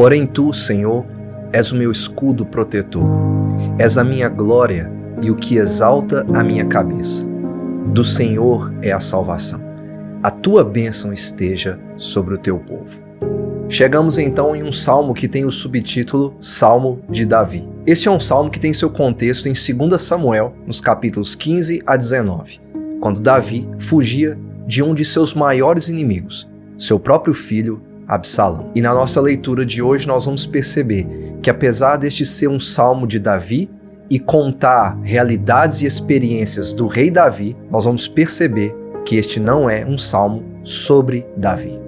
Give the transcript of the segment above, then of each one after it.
Porém tu, Senhor, és o meu escudo protetor, és a minha glória e o que exalta a minha cabeça. Do Senhor é a salvação. A tua bênção esteja sobre o teu povo. Chegamos então em um salmo que tem o subtítulo Salmo de Davi. Este é um salmo que tem seu contexto em 2 Samuel, nos capítulos 15 a 19, quando Davi fugia de um de seus maiores inimigos, seu próprio filho Absalão. E na nossa leitura de hoje nós vamos perceber que, apesar deste ser um salmo de Davi e contar realidades e experiências do rei Davi, nós vamos perceber que este não é um salmo sobre Davi.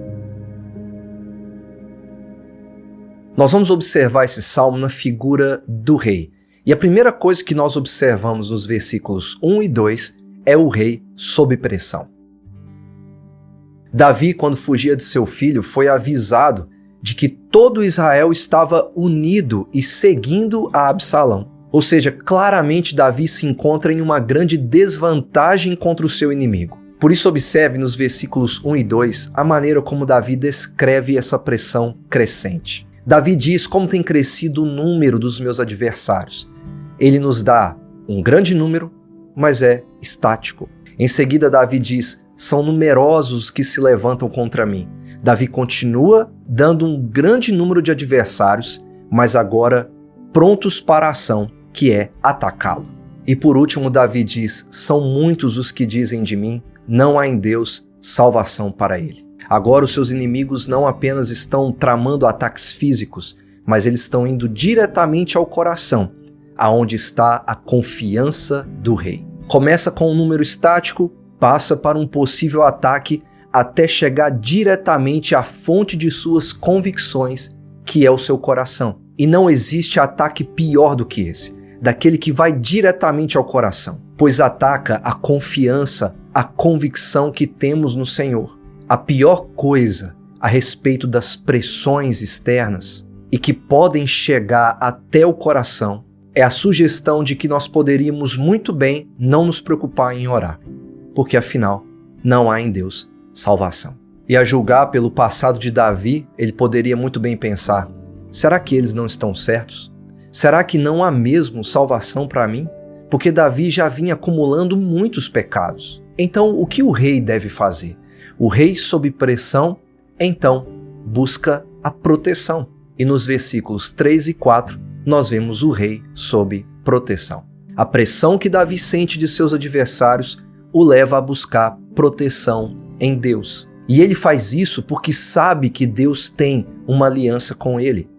Nós vamos observar esse salmo na figura do rei. E a primeira coisa que nós observamos nos versículos 1 e 2 é o rei sob pressão. Davi, quando fugia de seu filho, foi avisado de que todo Israel estava unido e seguindo a Absalão. Ou seja, claramente Davi se encontra em uma grande desvantagem contra o seu inimigo. Por isso, observe nos versículos 1 e 2 a maneira como Davi descreve essa pressão crescente. Davi diz como tem crescido o número dos meus adversários. Ele nos dá um grande número, mas é estático. Em seguida, Davi diz: são numerosos que se levantam contra mim. Davi continua dando um grande número de adversários, mas agora prontos para a ação, que é atacá-lo. E por último, Davi diz: são muitos os que dizem de mim, não há em Deus salvação para ele. Agora os seus inimigos não apenas estão tramando ataques físicos, mas eles estão indo diretamente ao coração, aonde está a confiança do rei. Começa com um número estático, passa para um possível ataque até chegar diretamente à fonte de suas convicções, que é o seu coração. E não existe ataque pior do que esse, daquele que vai diretamente ao coração, pois ataca a confiança, a convicção que temos no Senhor. A pior coisa a respeito das pressões externas e que podem chegar até o coração é a sugestão de que nós poderíamos muito bem não nos preocupar em orar, porque afinal não há em Deus salvação. E a julgar pelo passado de Davi, ele poderia muito bem pensar: será que eles não estão certos? Será que não há mesmo salvação para mim? Porque Davi já vinha acumulando muitos pecados. Então, o que o rei deve fazer? O rei sob pressão, então, busca a proteção. E nos versículos 3 e 4, nós vemos o rei sob proteção. A pressão que Davi sente de seus adversários o leva a buscar proteção em Deus. E ele faz isso porque sabe que Deus tem uma aliança com ele.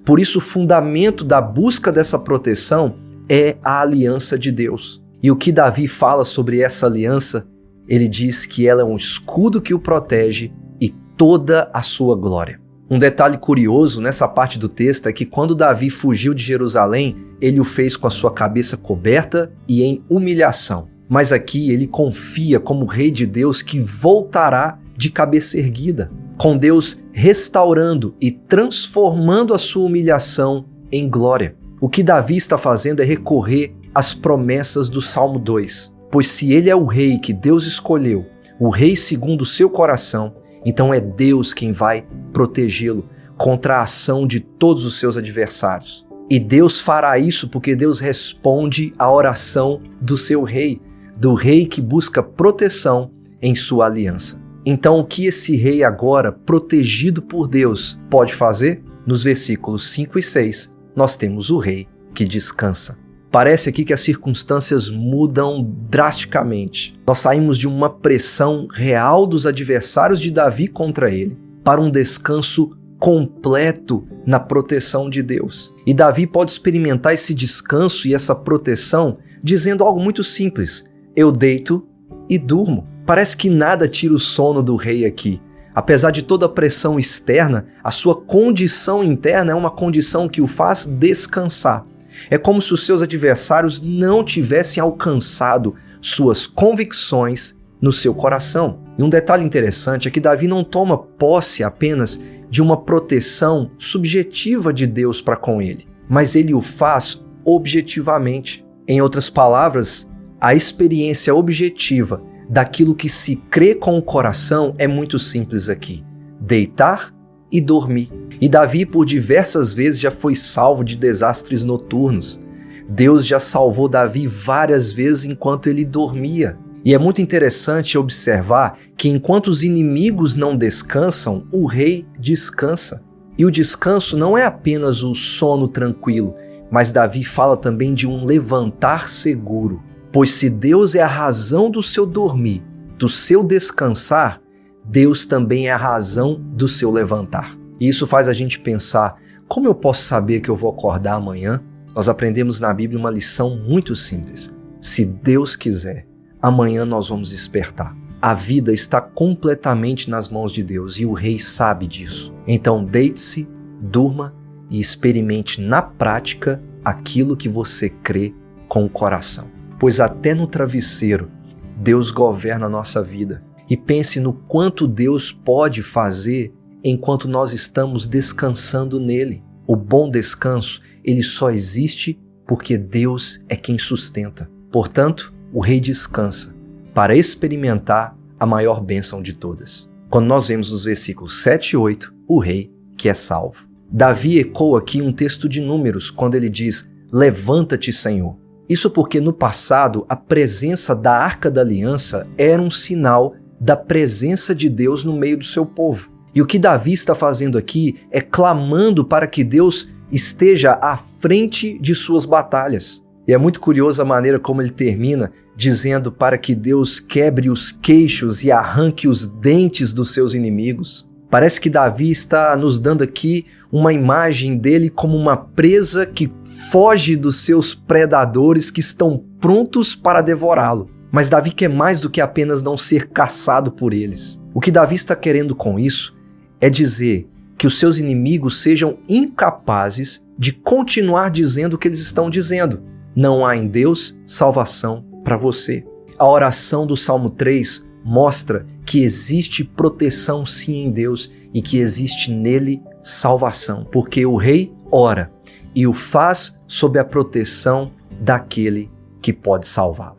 Por isso, o fundamento da busca dessa proteção é a aliança de Deus. E o que Davi fala sobre essa aliança? Ele diz que ela é um escudo que o protege e toda a sua glória. Um detalhe curioso nessa parte do texto é que quando Davi fugiu de Jerusalém, ele o fez com a sua cabeça coberta e em humilhação. Mas aqui ele confia como rei de Deus que voltará de cabeça erguida, com Deus restaurando e transformando a sua humilhação em glória. O que Davi está fazendo é recorrer às promessas do Salmo 2. Pois se ele é o rei que Deus escolheu, o rei segundo o seu coração, então é Deus quem vai protegê-lo contra a ação de todos os seus adversários. E Deus fará isso porque Deus responde à oração do seu rei, do rei que busca proteção em sua aliança. Então o que esse rei agora, protegido por Deus, pode fazer? Nos versículos 5 e 6, nós temos o rei que descansa. Parece aqui que as circunstâncias mudam drasticamente. Nós saímos de uma pressão real dos adversários de Davi contra ele para um descanso completo na proteção de Deus. E Davi pode experimentar esse descanso e essa proteção dizendo algo muito simples: eu deito e durmo. Parece que nada tira o sono do rei aqui. Apesar de toda a pressão externa, a sua condição interna é uma condição que o faz descansar. É como se os seus adversários não tivessem alcançado suas convicções no seu coração. E um detalhe interessante é que Davi não toma posse apenas de uma proteção subjetiva de Deus para com ele, mas ele o faz objetivamente. Em outras palavras, a experiência objetiva daquilo que se crê com o coração é muito simples aqui: deitar e dormi. E Davi por diversas vezes já foi salvo de desastres noturnos. Deus já salvou Davi várias vezes enquanto ele dormia. E é muito interessante observar que enquanto os inimigos não descansam, o rei descansa. E o descanso não é apenas o sono tranquilo, mas Davi fala também de um levantar seguro. Pois se Deus é a razão do seu dormir, do seu descansar, Deus também é a razão do seu levantar. E isso faz a gente pensar, como eu posso saber que eu vou acordar amanhã? Nós aprendemos na Bíblia uma lição muito simples. Se Deus quiser, amanhã nós vamos despertar. A vida está completamente nas mãos de Deus e o rei sabe disso. Então deite-se, durma e experimente na prática aquilo que você crê com o coração. Pois até no travesseiro, Deus governa a nossa vida. E pense no quanto Deus pode fazer enquanto nós estamos descansando nele. O bom descanso, ele só existe porque Deus é quem sustenta. Portanto, o rei descansa para experimentar a maior bênção de todas. Quando nós vemos nos versículos 7 e 8, o rei que é salvo. Davi ecoa aqui um texto de Números quando ele diz, levanta-te, Senhor. Isso porque no passado a presença da Arca da Aliança era um sinal da presença de Deus no meio do seu povo. E o que Davi está fazendo aqui é clamando para que Deus esteja à frente de suas batalhas. E é muito curiosa a maneira como ele termina, dizendo para que Deus quebre os queixos e arranque os dentes dos seus inimigos. Parece que Davi está nos dando aqui uma imagem dele como uma presa que foge dos seus predadores que estão prontos para devorá-lo. Mas Davi quer mais do que apenas não ser caçado por eles. O que Davi está querendo com isso é dizer que os seus inimigos sejam incapazes de continuar dizendo o que eles estão dizendo. Não há em Deus salvação para você. A oração do Salmo 3 mostra que existe proteção sim em Deus e que existe nele salvação, porque o rei ora e o faz sob a proteção daquele que pode salvá-lo.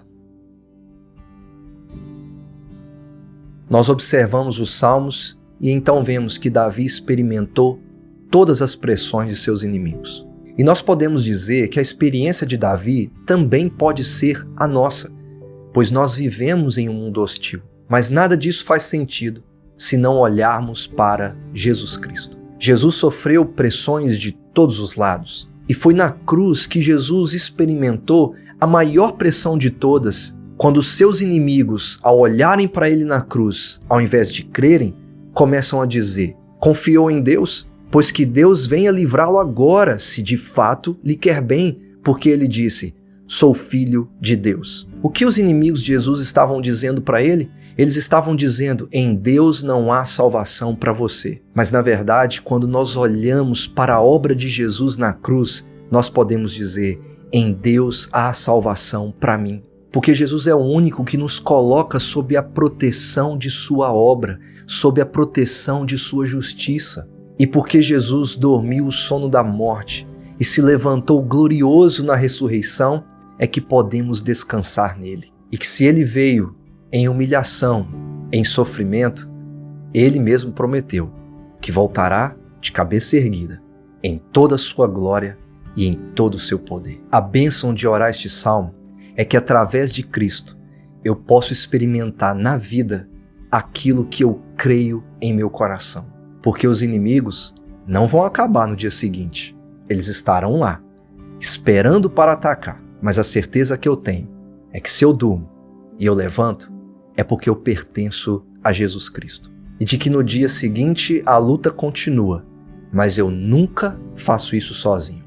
Nós observamos os Salmos e então vemos que Davi experimentou todas as pressões de seus inimigos. E nós podemos dizer que a experiência de Davi também pode ser a nossa, pois nós vivemos em um mundo hostil. Mas nada disso faz sentido se não olharmos para Jesus Cristo. Jesus sofreu pressões de todos os lados e foi na cruz que Jesus experimentou a maior pressão de todas, quando seus inimigos, ao olharem para ele na cruz, ao invés de crerem, começam a dizer, confiou em Deus? Pois que Deus venha livrá-lo agora, se de fato lhe quer bem, porque ele disse, sou filho de Deus. O que os inimigos de Jesus estavam dizendo para ele? Eles estavam dizendo, em Deus não há salvação para você. Mas na verdade, quando nós olhamos para a obra de Jesus na cruz, nós podemos dizer, em Deus há salvação para mim. Porque Jesus é o único que nos coloca sob a proteção de sua obra, sob a proteção de sua justiça. E porque Jesus dormiu o sono da morte e se levantou glorioso na ressurreição, é que podemos descansar nele. E que se ele veio em humilhação, em sofrimento, ele mesmo prometeu que voltará de cabeça erguida, em toda a sua glória e em todo o seu poder. A bênção de orar este salmo é que através de Cristo eu posso experimentar na vida aquilo que eu creio em meu coração. Porque os inimigos não vão acabar no dia seguinte. Eles estarão lá, esperando para atacar. Mas a certeza que eu tenho é que se eu durmo e eu levanto, é porque eu pertenço a Jesus Cristo. E de que no dia seguinte a luta continua, mas eu nunca faço isso sozinho.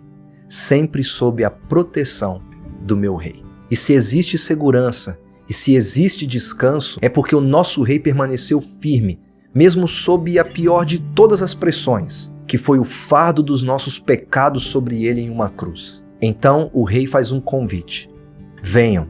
Sempre sob a proteção do meu Rei. E se existe segurança e se existe descanso, é porque o nosso Rei permaneceu firme, mesmo sob a pior de todas as pressões, que foi o fardo dos nossos pecados sobre ele em uma cruz. Então o rei faz um convite. Venham,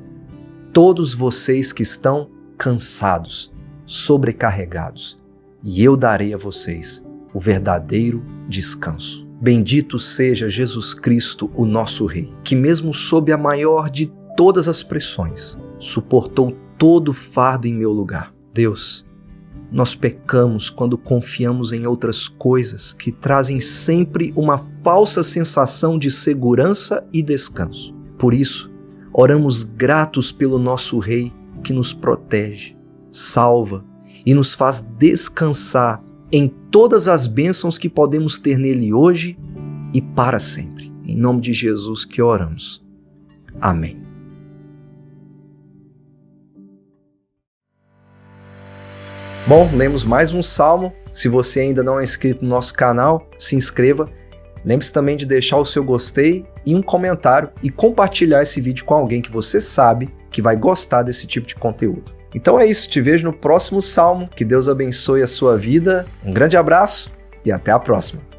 todos vocês que estão cansados, sobrecarregados, e eu darei a vocês o verdadeiro descanso. Bendito seja Jesus Cristo, o nosso Rei, que mesmo sob a maior de todas as pressões, suportou todo o fardo em meu lugar. Deus, nós pecamos quando confiamos em outras coisas que trazem sempre uma falsa sensação de segurança e descanso. Por isso, oramos gratos pelo nosso Rei que nos protege, salva e nos faz descansar em todas as bênçãos que podemos ter nele hoje e para sempre. Em nome de Jesus que oramos. Amém. Bom, lemos mais um salmo. Se você ainda não é inscrito no nosso canal, se inscreva. Lembre-se também de deixar o seu gostei e um comentário e compartilhar esse vídeo com alguém que você sabe que vai gostar desse tipo de conteúdo. Então é isso, te vejo no próximo salmo. Que Deus abençoe a sua vida. Um grande abraço e até a próxima.